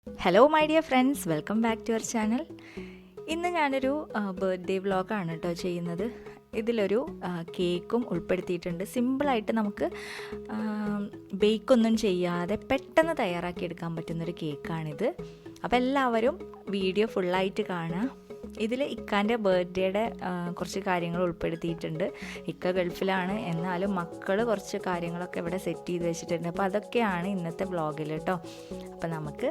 Hello my dear friends, welcome back to our channel. ഇന്ന് ഞാനൊരു birthday വ്ളോഗാണ് കേട്ടോ ചെയ്യുന്നത്. ഇതിലൊരു കേക്കും ഉൾപ്പെടുത്തിയിട്ടുണ്ട്. സിമ്പിളായിട്ട് നമുക്ക് ബേക്കൊന്നും ചെയ്യാതെ പെട്ടെന്ന് തയ്യാറാക്കിയെടുക്കാൻ പറ്റുന്നൊരു കേക്കാണിത്. അപ്പോൾ എല്ലാവരും വീഡിയോ ഫുള്ളായിട്ട് കാണുക. ഇതിൽ ഇക്കാൻ്റെ ബർത്ത്ഡേയുടെ കുറച്ച് കാര്യങ്ങൾ ഉൾപ്പെടുത്തിയിട്ടുണ്ട്. ഇക്ക ഗൾഫിലാണ്, എന്നാലും മക്കൾ കുറച്ച് കാര്യങ്ങളൊക്കെ ഇവിടെ സെറ്റ് ചെയ്ത് വെച്ചിട്ടുണ്ട്. അപ്പോൾ അതൊക്കെയാണ് ഇന്നത്തെ വ്ളോഗിൽ കേട്ടോ. അപ്പോൾ നമുക്ക്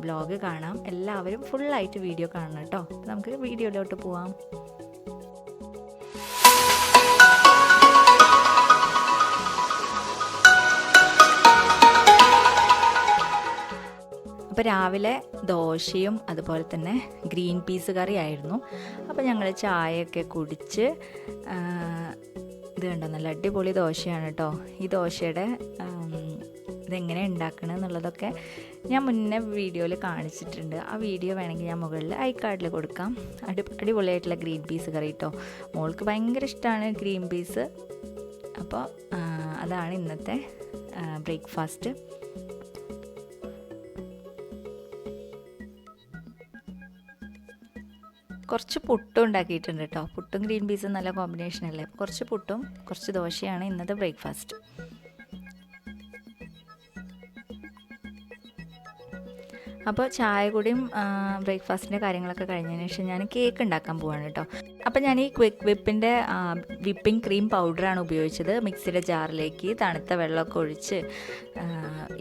വ്ളോഗ് കാണാം. എല്ലാവരും ഫുള്ളായിട്ട് വീഡിയോ കാണണം കേട്ടോ. നമുക്ക് വീഡിയോയിലോട്ട് പോവാം. അപ്പോൾ രാവിലെ ദോശയും അതുപോലെ തന്നെ ഗ്രീൻ പീസ് കറി ആയിരുന്നു. അപ്പോൾ ഞങ്ങൾ ചായയൊക്കെ കുടിച്ച് ഇത് കണ്ടോ, നല്ല അടിപൊളി ദോശയാണ് കേട്ടോ. ഈ ദോശയുടെ ഇതെങ്ങനെ ഉണ്ടാക്കണം എന്നുള്ളതൊക്കെ ഞാൻ മുന്നേ വീഡിയോയിൽ കാണിച്ചിട്ടുണ്ട്. ആ വീഡിയോ വേണമെങ്കിൽ ഞാൻ മുകളിൽ ഐക്കാർഡിൽ കൊടുക്കാം. അടിപൊളിയായിട്ടുള്ള ഗ്രീൻ പീസ് കറി കേട്ടോ. മോൾക്ക് ഭയങ്കര ഇഷ്ടമാണ് ഗ്രീൻ പീസ്. അപ്പോൾ അതാണ് ഇന്നത്തെ ബ്രേക്ക്ഫാസ്റ്റ്. കുറച്ച് പുട്ടും ഉണ്ടാക്കിയിട്ടുണ്ട് കേട്ടോ. പുട്ടും ഗ്രീൻ പീസും നല്ല കോമ്പിനേഷൻ അല്ലേ. കുറച്ച് പുട്ടും കുറച്ച് ദോശയാണ് ഇന്നത്തെ ബ്രേക്ക്ഫാസ്റ്റ്. അപ്പോൾ ചായ കൂടിയും ബ്രേക്ക്ഫാസ്റ്റിൻ്റെ കാര്യങ്ങളൊക്കെ കഴിഞ്ഞതിന് ശേഷം ഞാൻ കേക്ക് ഉണ്ടാക്കാൻ പോവാണ് കേട്ടോ. അപ്പോൾ ഞാൻ ഈ ക്വിക്ക് വിപ്പിൻ്റെ വിപ്പിംഗ് ക്രീം പൗഡറാണ് ഉപയോഗിച്ചത്. മിക്സിയുടെ ജാറിലേക്ക് തണുത്ത വെള്ളമൊക്കെ ഒഴിച്ച്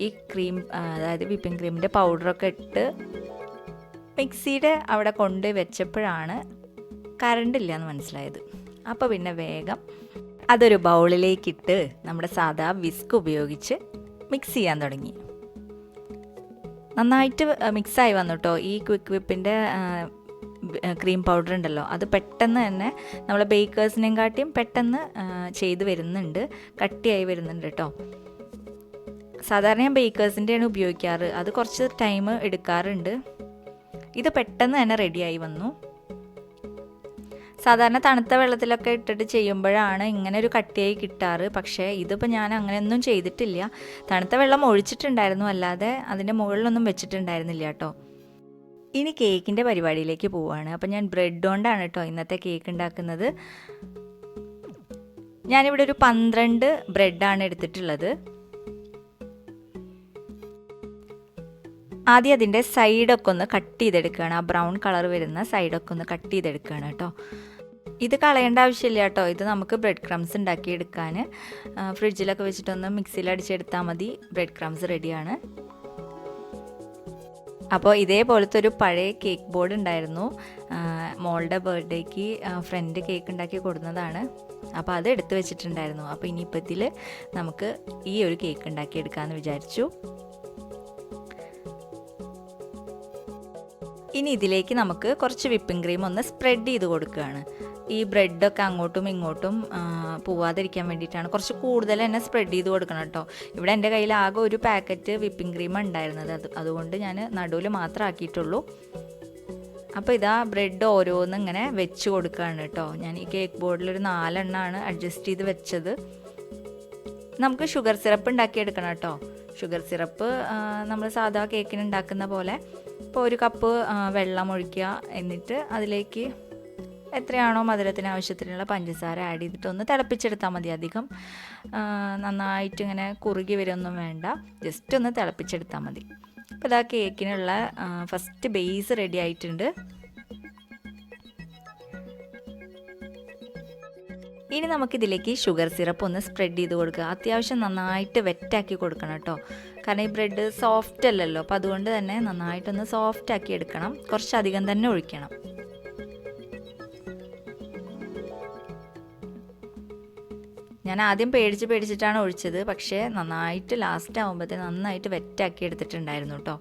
ഈ ക്രീം, അതായത് വിപ്പിംഗ് ക്രീമിൻ്റെ പൗഡറൊക്കെ ഇട്ട് മിക്സിയുടെ അവിടെ കൊണ്ട് വെച്ചപ്പോഴാണ് കറണ്ട് ഇല്ലയെന്ന് മനസ്സിലായത്. അപ്പോൾ പിന്നെ വേഗം അതൊരു ബൗളിലേക്കിട്ട് നമ്മുടെ സാധാ വിസ്ക് ഉപയോഗിച്ച് മിക്സ് ചെയ്യാൻ തുടങ്ങി. നന്നായിട്ട് മിക്സായി വന്നു കേട്ടോ. ഈ ക്വിക്ക് വിപ്പിൻ്റെ ക്രീം പൗഡർ ഉണ്ടല്ലോ, അത് പെട്ടെന്ന് തന്നെ നമ്മളെ ബേക്കേഴ്സിനെയും കാട്ടിയും പെട്ടെന്ന് ചെയ്ത് വരുന്നുണ്ട്, കട്ടിയായി വരുന്നുണ്ട് കേട്ടോ. സാധാരണ ഞാൻ ബേക്കേഴ്സിൻ്റെയാണ് ഉപയോഗിക്കാറ്. അത് കുറച്ച് ടൈം എടുക്കാറുണ്ട്. ഇത് പെട്ടെന്ന് തന്നെ റെഡിയായി വന്നു. സാധാരണ തണുത്ത വെള്ളത്തിലൊക്കെ ഇട്ടിട്ട് ചെയ്യുമ്പോഴാണ് ഇങ്ങനെ ഒരു കട്ടിയായി കിട്ടാറ്. പക്ഷേ ഇതിപ്പോൾ ഞാൻ അങ്ങനെയൊന്നും ചെയ്തിട്ടില്ല. തണുത്ത വെള്ളം ഒഴിച്ചിട്ടുണ്ടായിരുന്നു, അല്ലാതെ അതിൻ്റെ മുകളിലൊന്നും വെച്ചിട്ടുണ്ടായിരുന്നില്ല കേട്ടോ. ഇനി കേക്കിൻ്റെ പരിപാടിയിലേക്ക് പോവുകയാണ്. അപ്പോൾ ഞാൻ ബ്രെഡ് കൊണ്ടാണ് കേട്ടോ ഇന്നത്തെ കേക്ക് ഉണ്ടാക്കുന്നത്. ഞാനിവിടെ ഒരു 12 ബ്രെഡാണ് എടുത്തിട്ടുള്ളത്. ആദ്യം അതിൻ്റെ സൈഡൊക്കെ ഒന്ന് കട്ട് ചെയ്തെടുക്കുകയാണ്. ആ ബ്രൗൺ കളർ വരുന്ന സൈഡൊക്കെ ഒന്ന് കട്ട് ചെയ്തെടുക്കുകയാണ് കേട്ടോ. ഇത് കളയേണ്ട ആവശ്യമില്ല കേട്ടോ. ഇത് നമുക്ക് ബ്രെഡ് ക്രംസ് ഉണ്ടാക്കിയെടുക്കാൻ ഫ്രിഡ്ജിലൊക്കെ വെച്ചിട്ടൊന്ന് മിക്സിയിൽ അടിച്ചെടുത്താൽ മതി. ബ്രെഡ് ക്രംസ് റെഡിയാണ്. അപ്പോൾ ഇതേപോലത്തെ ഒരു പഴയ കേക്ക് ബോർഡ് ഉണ്ടായിരുന്നു. മോളുടെ ബർത്ത്ഡേക്ക് ഫ്രണ്ട് കേക്ക് ഉണ്ടാക്കി കൊടുക്കുന്നതാണ്. അപ്പോൾ അത് എടുത്ത് വെച്ചിട്ടുണ്ടായിരുന്നു. അപ്പോൾ ഇനിയിപ്പോൾ ഇതിൽ നമുക്ക് ഈ ഒരു കേക്ക് ഉണ്ടാക്കിയെടുക്കാമെന്ന് വിചാരിച്ചു. ഇനി ഇതിലേക്ക് നമുക്ക് കുറച്ച് വിപ്പിംഗ് ക്രീം ഒന്ന് സ്പ്രെഡ് ചെയ്ത് കൊടുക്കുകയാണ്. ഈ ബ്രെഡൊക്കെ അങ്ങോട്ടും ഇങ്ങോട്ടും പോവാതിരിക്കാൻ വേണ്ടിയിട്ടാണ് കുറച്ച് കൂടുതൽ തന്നെ സ്പ്രെഡ് ചെയ്ത് കൊടുക്കണം കേട്ടോ. ഇവിടെ എൻ്റെ കയ്യിൽ ആകെ ഒരു പാക്കറ്റ് വിപ്പിംഗ് ക്രീം ഉണ്ടായിരുന്നത്. അതുകൊണ്ട് ഞാൻ നടുവിൽ മാത്രം ആക്കിയിട്ടുള്ളൂ. അപ്പോൾ ഇതാ ബ്രെഡ് ഓരോന്ന് ഇങ്ങനെ വെച്ച് കൊടുക്കുകയാണ് കേട്ടോ. ഞാൻ ഈ കേക്ക് ബോർഡിലൊരു 4 എണ്ണമാണ് അഡ്ജസ്റ്റ് ചെയ്ത് വെച്ചത്. നമുക്ക് ഷുഗർ സിറപ്പ് ഉണ്ടാക്കിയെടുക്കണം കേട്ടോ. ഷുഗർ സിറപ്പ് നമ്മൾ സാധാ കേക്കിന് ഉണ്ടാക്കുന്ന പോലെ ഇപ്പോൾ 1 കപ്പ് വെള്ളം ഒഴിക്കുക. എന്നിട്ട് അതിലേക്ക് എത്രയാണോ മധുരത്തിന് ആവശ്യത്തിനുള്ള പഞ്ചസാര ആഡ് ചെയ്തിട്ട് ഒന്ന് തിളപ്പിച്ചെടുത്താൽ മതി. അധികം നന്നായിട്ട് ഇങ്ങനെ കുറുകി വരുമൊന്നും വേണ്ട, ജസ്റ്റ് ഒന്ന് തിളപ്പിച്ചെടുത്താൽ മതി. അപ്പോൾ ഇതാ കേക്കിനുള്ള ഫസ്റ്റ് ബേസ് റെഡി ആയിട്ടുണ്ട്. ഇനി നമുക്കിതിലേക്ക് ഷുഗർ സിറപ്പ് ഒന്ന് സ്പ്രെഡ് ചെയ്ത് കൊടുക്കുക. അത്യാവശ്യം നന്നായിട്ട് വെറ്റാക്കി കൊടുക്കണം കേട്ടോ. കാരണം ഈ ബ്രെഡ് സോഫ്റ്റ് അല്ലല്ലോ. അപ്പോൾ അതുകൊണ്ട് തന്നെ നന്നായിട്ടൊന്ന് സോഫ്റ്റ് ആക്കി എടുക്കണം. കുറച്ചധികം തന്നെ ഒഴിക്കണം. ഞാൻ ആദ്യം പേടിച്ചിട്ടാണ് ഒഴിച്ചത്. പക്ഷേ നന്നായിട്ട് ലാസ്റ്റ് ആകുമ്പോഴത്തേന് നന്നായിട്ട് വെറ്റാക്കി എടുത്തിട്ടുണ്ടായിരുന്നു കേട്ടോ.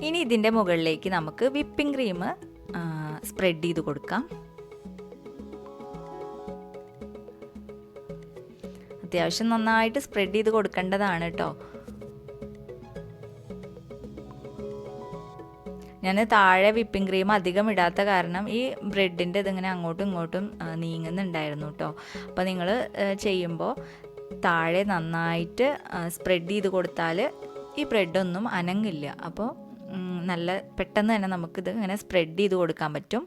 ഇനി ഇതിൻ്റെ മുകളിലേക്ക് നമുക്ക് വിപ്പിംഗ് ക്രീം സ്പ്രെഡ് ചെയ്ത് കൊടുക്കാം. അത്യാവശ്യം നന്നായിട്ട് സ്പ്രെഡ് ചെയ്ത് കൊടുക്കേണ്ടതാണ് കേട്ടോ. ഞാൻ താഴെ വിപ്പിംഗ് ക്രീം അധികം ഇടാത്ത കാരണം ഈ ബ്രെഡിൻ്റെ ഇതിങ്ങനെ അങ്ങോട്ടും ഇങ്ങോട്ടും നീങ്ങുന്നുണ്ടായിരുന്നു കേട്ടോ. അപ്പോൾ നിങ്ങൾ ചെയ്യുമ്പോൾ താഴെ നന്നായിട്ട് സ്പ്രെഡ് ചെയ്ത് കൊടുത്താൽ ഈ ബ്രെഡൊന്നും അനങ്ങില്ല. അപ്പോൾ നല്ല പെട്ടെന്ന് തന്നെ നമുക്കിത് ഇങ്ങനെ സ്പ്രെഡ് ചെയ്ത് കൊടുക്കാൻ പറ്റും.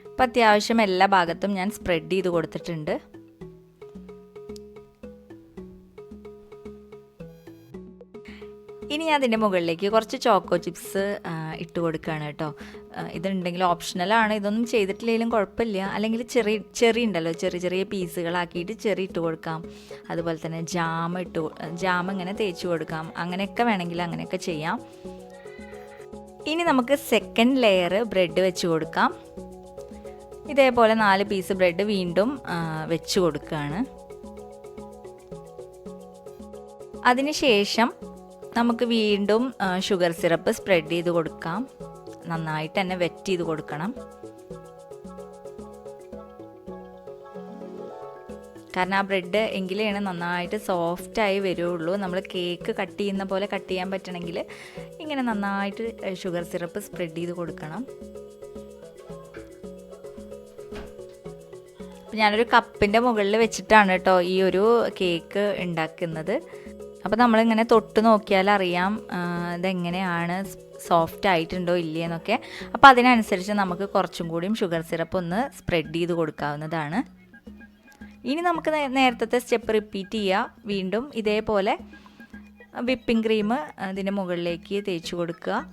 അപ്പം അത്യാവശ്യം എല്ലാ ഭാഗത്തും ഞാൻ സ്പ്രെഡ് ചെയ്ത് കൊടുത്തിട്ടുണ്ട്. ഇനി അതിൻ്റെ മുകളിലേക്ക് കുറച്ച് ചോക്കോ ചിപ്സ് ഇട്ട് കൊടുക്കുകയാണ് കേട്ടോ. ഇതുണ്ടെങ്കിൽ ഓപ്ഷണലാണ്, ഇതൊന്നും ചെയ്തിട്ടില്ലെങ്കിലും കുഴപ്പമില്ല. അല്ലെങ്കിൽ ചെറി ഉണ്ടല്ലോ, ചെറിയ ചെറിയ പീസുകളാക്കിയിട്ട് ചെറി ഇട്ട് കൊടുക്കാം. അതുപോലെ തന്നെ ജാം ഇങ്ങനെ തേച്ച് കൊടുക്കാം. അങ്ങനെയൊക്കെ വേണമെങ്കിൽ അങ്ങനെയൊക്കെ ചെയ്യാം. ഇനി നമുക്ക് സെക്കൻഡ് ലെയർ ബ്രെഡ് വെച്ച് കൊടുക്കാം. ഇതേപോലെ 4 പീസ് ബ്രെഡ് വീണ്ടും വെച്ച് കൊടുക്കുകയാണ്. അതിനുശേഷം നമുക്ക് വീണ്ടും ഷുഗർ സിറപ്പ് സ്പ്രെഡ് ചെയ്ത് കൊടുക്കാം. നന്നായിട്ട് തന്നെ വെറ്റ് ചെയ്ത് കൊടുക്കണം. കാരണം ആ ബ്രെഡ് എങ്കിലാണ് നന്നായിട്ട് സോഫ്റ്റായി വരുള്ളൂ. നമ്മൾ കേക്ക് കട്ട് ചെയ്യുന്ന പോലെ കട്ട് ചെയ്യാൻ പറ്റണമെങ്കിൽ ഇങ്ങനെ നന്നായിട്ട് ഷുഗർ സിറപ്പ് സ്പ്രെഡ് ചെയ്ത് കൊടുക്കണം. ഞാനൊരു കപ്പിൻ്റെ മുകളിൽ വെച്ചിട്ടാണ് കേട്ടോ ഈ ഒരു കേക്ക് ഉണ്ടാക്കുന്നത്. അപ്പോൾ നമ്മളിങ്ങനെ തൊട്ട് നോക്കിയാൽ അറിയാം ഇതെങ്ങനെയാണ് സോഫ്റ്റ് ആയിട്ടുണ്ടോ ഇല്ലേ എന്നൊക്കെ. അപ്പോൾ അതിനനുസരിച്ച് നമുക്ക് കുറച്ചും കൂടിയും ഷുഗർ സിറപ്പ് ഒന്ന് സ്പ്രെഡ് ചെയ്ത് കൊടുക്കാവുന്നതാണ്. ഇനി നമുക്ക് നേരത്തെ സ്റ്റെപ്പ് റിപ്പീറ്റ് ചെയ്യുക. വീണ്ടും ഇതേപോലെ വിപ്പിംഗ് ക്രീം ഇതിൻ്റെ മുകളിലേക്ക് തേച്ച് കൊടുക്കുക.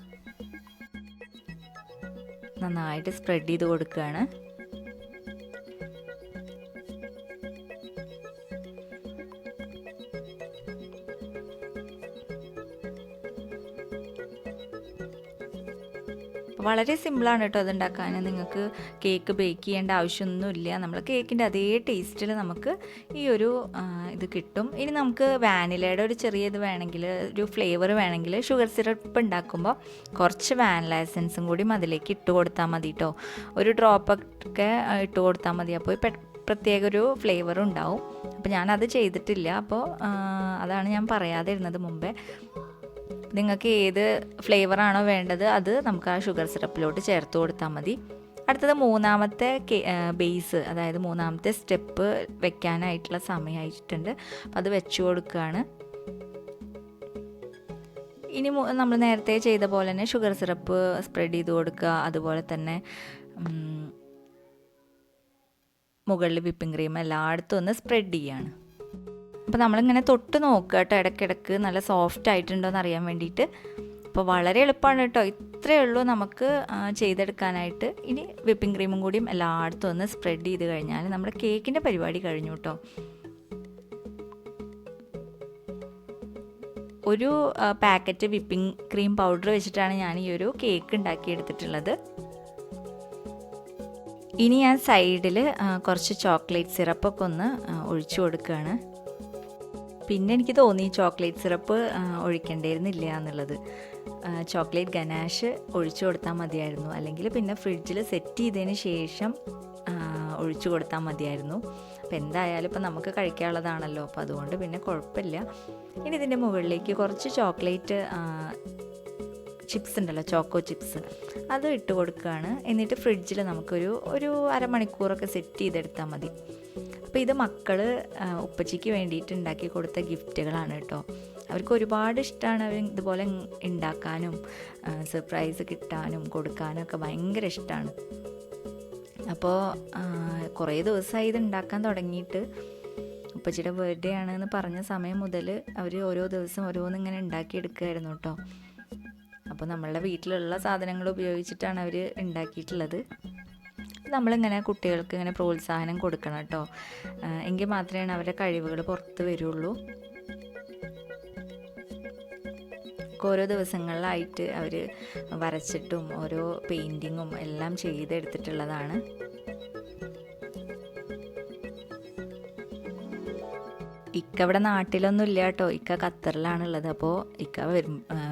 നന്നായിട്ട് സ്പ്രെഡ് ചെയ്ത് കൊടുക്കുകയാണ്. വളരെ സിമ്പിളാണ് കേട്ടോ അതുണ്ടാക്കാൻ. നിങ്ങൾക്ക് കേക്ക് ബേക്ക് ചെയ്യേണ്ട ആവശ്യമൊന്നുമില്ല. നമ്മൾ കേക്കിൻ്റെ അതേ ടേസ്റ്റിൽ നമുക്ക് ഈ ഒരു ഇത് കിട്ടും. ഇനി നമുക്ക് വാനിലയുടെ ഒരു ചെറിയ ഇത് വേണമെങ്കിൽ, ഒരു ഫ്ലേവർ വേണമെങ്കിൽ, ഷുഗർ സിറപ്പ് ഉണ്ടാക്കുമ്പോൾ കുറച്ച് വാനില എസൻസും കൂടി അതിലേക്ക് ഇട്ട് കൊടുത്താൽ മതി കേട്ടോ. ഒരു ഡ്രോപ്പൊക്കെ ഇട്ട് കൊടുത്താൽ മതി. അപ്പോൾ പ്രത്യേക ഒരു ഫ്ലേവറും ഉണ്ടാവും. അപ്പോൾ ഞാനത് ചെയ്തിട്ടില്ല. അപ്പോൾ അതാണ് ഞാൻ പറയാതിരുന്നത് മുമ്പേ. നിങ്ങൾക്ക് ഏത് ഫ്ലേവറാണോ വേണ്ടത് അത് നമുക്ക് ആ ഷുഗർ സിറപ്പിലോട്ട് ചേർത്ത് കൊടുത്താൽ മതി. അടുത്തത് മൂന്നാമത്തെ ബേസ്, അതായത് മൂന്നാമത്തെ സ്റ്റെപ്പ് വെക്കാനായിട്ടുള്ള സമയമായിട്ടുണ്ട്. അപ്പോൾ അത് വെച്ച് കൊടുക്കുകയാണ്. ഇനി നമ്മൾ നേരത്തെ ചെയ്ത പോലെ തന്നെ ഷുഗർ സിറപ്പ് സ്പ്രെഡ് ചെയ്ത് കൊടുക്കുക. അതുപോലെ തന്നെ മുകളിൽ വിപ്പിംഗ് ക്രീം എല്ലായിടത്തും ഒന്ന് സ്പ്രെഡ് ചെയ്യാണ്. അപ്പോൾ നമ്മളിങ്ങനെ തൊട്ട് നോക്കുക കേട്ടോ ഇടയ്ക്കിടയ്ക്ക് നല്ല സോഫ്റ്റ് ആയിട്ടുണ്ടോ എന്ന് അറിയാൻ വേണ്ടിയിട്ട്. അപ്പോൾ വളരെ എളുപ്പമാണ് കേട്ടോ. ഇത്രയേ ഉള്ളൂ നമുക്ക് ചെയ്തെടുക്കാനായിട്ട്. ഇനി വിപ്പിംഗ് ക്രീമും കൂടിയും എല്ലായിടത്തും ഒന്ന് സ്പ്രെഡ് ചെയ്ത് കഴിഞ്ഞാൽ നമ്മുടെ കേക്കിൻ്റെ പരിപാടി കഴിഞ്ഞു കേട്ടോ. ഒരു പാക്കറ്റ് വിപ്പിംഗ് ക്രീം പൗഡർ വെച്ചിട്ടാണ് ഞാൻ ഈ ഒരു കേക്ക് ഉണ്ടാക്കിയെടുത്തിട്ടുള്ളത്. ഇനി ഞാൻ സൈഡിൽ കുറച്ച് ചോക്ലേറ്റ് സിറപ്പൊക്കെ ഒന്ന് ഒഴിച്ചു കൊടുക്കുകയാണ്. പിന്നെ എനിക്ക് തോന്നി ചോക്ലേറ്റ് സിറപ്പ് ഒഴിക്കേണ്ടിയിരുന്നില്ല എന്നുള്ളത്. ചോക്ലേറ്റ് ഗനാഷ് ഒഴിച്ചു കൊടുത്താൽ മതിയായിരുന്നു. അല്ലെങ്കിൽ പിന്നെ ഫ്രിഡ്ജിൽ സെറ്റ് ചെയ്തതിന് ശേഷം ഒഴിച്ചു കൊടുത്താൽ മതിയായിരുന്നു. അപ്പോൾ എന്തായാലും ഇപ്പം നമുക്ക് കഴിക്കാനുള്ളതാണല്ലോ, അപ്പോൾ അതുകൊണ്ട് പിന്നെ കുഴപ്പമില്ല. ഇനി ഇതിൻ്റെ മുകളിലേക്ക് കുറച്ച് ചോക്ലേറ്റ് ചിപ്സ് ഉണ്ടല്ലോ, ചോക്കോ ചിപ്സ്, അത് ഇട്ട് കൊടുക്കുകയാണ്. എന്നിട്ട് ഫ്രിഡ്ജിൽ ഒരു അരമണിക്കൂറൊക്കെ സെറ്റ് ചെയ്തെടുത്താൽ മതി. അപ്പോൾ ഇത് മക്കൾ ഉപ്പച്ചിക്ക് വേണ്ടിയിട്ട് ഉണ്ടാക്കി കൊടുത്ത ഗിഫ്റ്റുകളാണ് കേട്ടോ. അവർക്ക് ഒരുപാട് ഇഷ്ടമാണ്. അവർ ഇതുപോലെ ഉണ്ടാക്കാനും സർപ്രൈസ് കിട്ടാനും കൊടുക്കാനും ഒക്കെ ഭയങ്കര ഇഷ്ടമാണ്. അപ്പോൾ കുറേ ദിവസമായി ഇത് ഉണ്ടാക്കാൻ തുടങ്ങിയിട്ട്. ഉപ്പച്ചിയുടെ ബർത്ത്ഡേ ആണെന്ന് പറഞ്ഞ സമയം മുതൽ അവർ ഓരോ ദിവസം ഓരോന്നിങ്ങനെ ഉണ്ടാക്കിയെടുക്കുമായിരുന്നു കേട്ടോ. അപ്പോൾ നമ്മളുടെ വീട്ടിലുള്ള സാധനങ്ങൾ ഉപയോഗിച്ചിട്ടാണ് അവർ ഉണ്ടാക്കിയിട്ടുള്ളത്. നമ്മളിങ്ങനെ കുട്ടികൾക്ക് ഇങ്ങനെ പ്രോത്സാഹനം കൊടുക്കണം കേട്ടോ. എങ്കിൽ മാത്രമേ അവരുടെ കഴിവുകൾ പുറത്ത് വരുള്ളൂ. ഓരോ ദിവസങ്ങളിലായിട്ട് അവർ വരച്ചിട്ടും ഓരോ പെയിൻറ്റിങ്ങും എല്ലാം ചെയ്തെടുത്തിട്ടുള്ളതാണ്. ഇക്ക ഇവിടെ നാട്ടിലൊന്നും ഇല്ല കേട്ടോ. ഇക്ക ഖത്തറിലാണുള്ളത്. അപ്പോൾ ഇക്ക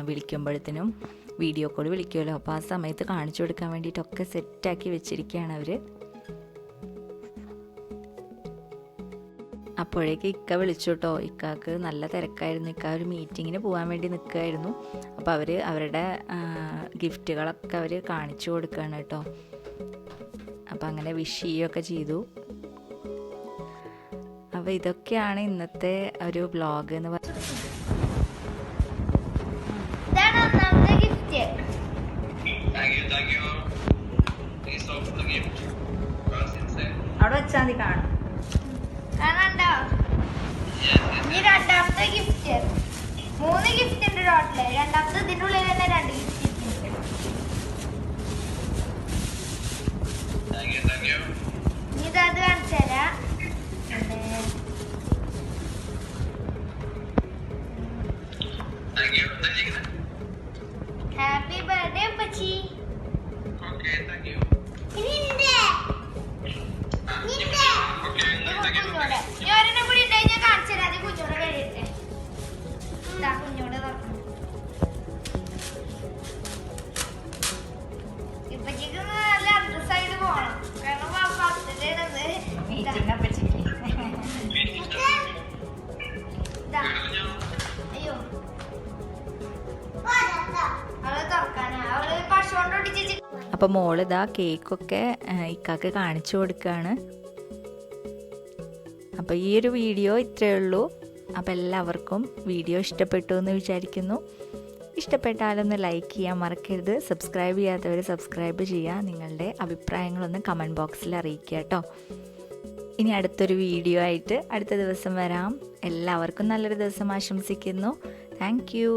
വിളിക്കുമ്പോഴത്തേനും വീഡിയോ കോൾ വിളിക്കുമല്ലോ. അപ്പോൾ ആ സമയത്ത് കാണിച്ചു കൊടുക്കാൻ വേണ്ടിയിട്ടൊക്കെ സെറ്റാക്കി വെച്ചിരിക്കുകയാണ് അവർ. അപ്പോഴേക്ക് ഇക്ക വിളിച്ചു കേട്ടോ. ഇക്കാക്ക് നല്ല തിരക്കായിരുന്നു. ഇക്ക ഒരു മീറ്റിങ്ങിന് പോകാൻ വേണ്ടി നിൽക്കുമായിരുന്നു. അപ്പോൾ അവരുടെ ഗിഫ്റ്റുകളൊക്കെ അവർ കാണിച്ചു കൊടുക്കുകയാണ് കേട്ടോ. അപ്പോൾ അങ്ങനെ വിഷ് ചെയ്യുകയൊക്കെ ചെയ്തു. അപ്പോൾ ഇതൊക്കെയാണ് ഇന്നത്തെ ഒരു വ്ളോഗ് എന്ന് പറയുന്നത്. അവിടെ വെച്ചാൽ മതി കാണും. ഇനി രണ്ടാമത്തെ ഗിഫ്റ്റ് 3 ഗിഫ്റ്റ് ഉണ്ട് ടോട്ടല്. രണ്ടാമത്തെ ഇതിൻ്റെ ഉള്ളിൽ തന്നെ 2 ഗിഫ്റ്റ് ഇനി അത് കാണിച്ചു തരാം. ഹാപ്പി ബർത്ത്ഡേ അപ്പച്ചി. ഒരെണ്ണം കൂടി ഉണ്ടായി ഞാൻ കാണിച്ചു തരാം. അത് കുഞ്ഞോടെ കഴിയട്ടെ. കുഞ്ഞോടെ തുറക്കണം. ഇപ്പച്ചിക്ക് നല്ല അന്തസ്സായിട്ട് പോകണം. കാരണം ഫസ്റ്റ് അയ്യോ അവള് തുറക്കാനാ. അവള് പശുകൊണ്ട് ഒട്ടിച്ച്. അപ്പോൾ മോളിതാ കേക്കൊക്കെ ഇക്കാക്ക് കാണിച്ചു കൊടുക്കുകയാണ്. അപ്പോൾ ഈ ഒരു വീഡിയോ ഇത്രയേ ഉള്ളൂ. അപ്പോൾ എല്ലാവർക്കും വീഡിയോ ഇഷ്ടപ്പെട്ടു എന്ന് വിചാരിക്കുന്നു. ഇഷ്ടപ്പെട്ടാലൊന്ന് ലൈക്ക് ചെയ്യാൻ മറക്കരുത്. സബ്സ്ക്രൈബ് ചെയ്യാത്തവർ സബ്സ്ക്രൈബ് ചെയ്യുക. നിങ്ങളുടെ അഭിപ്രായങ്ങളൊന്ന് കമൻറ്റ് ബോക്സിൽ അറിയിക്കുക കേട്ടോ. ഇനി അടുത്തൊരു വീഡിയോ ആയിട്ട് അടുത്ത ദിവസം വരാം. എല്ലാവർക്കും നല്ലൊരു ദിവസം ആശംസിക്കുന്നു. Thank you.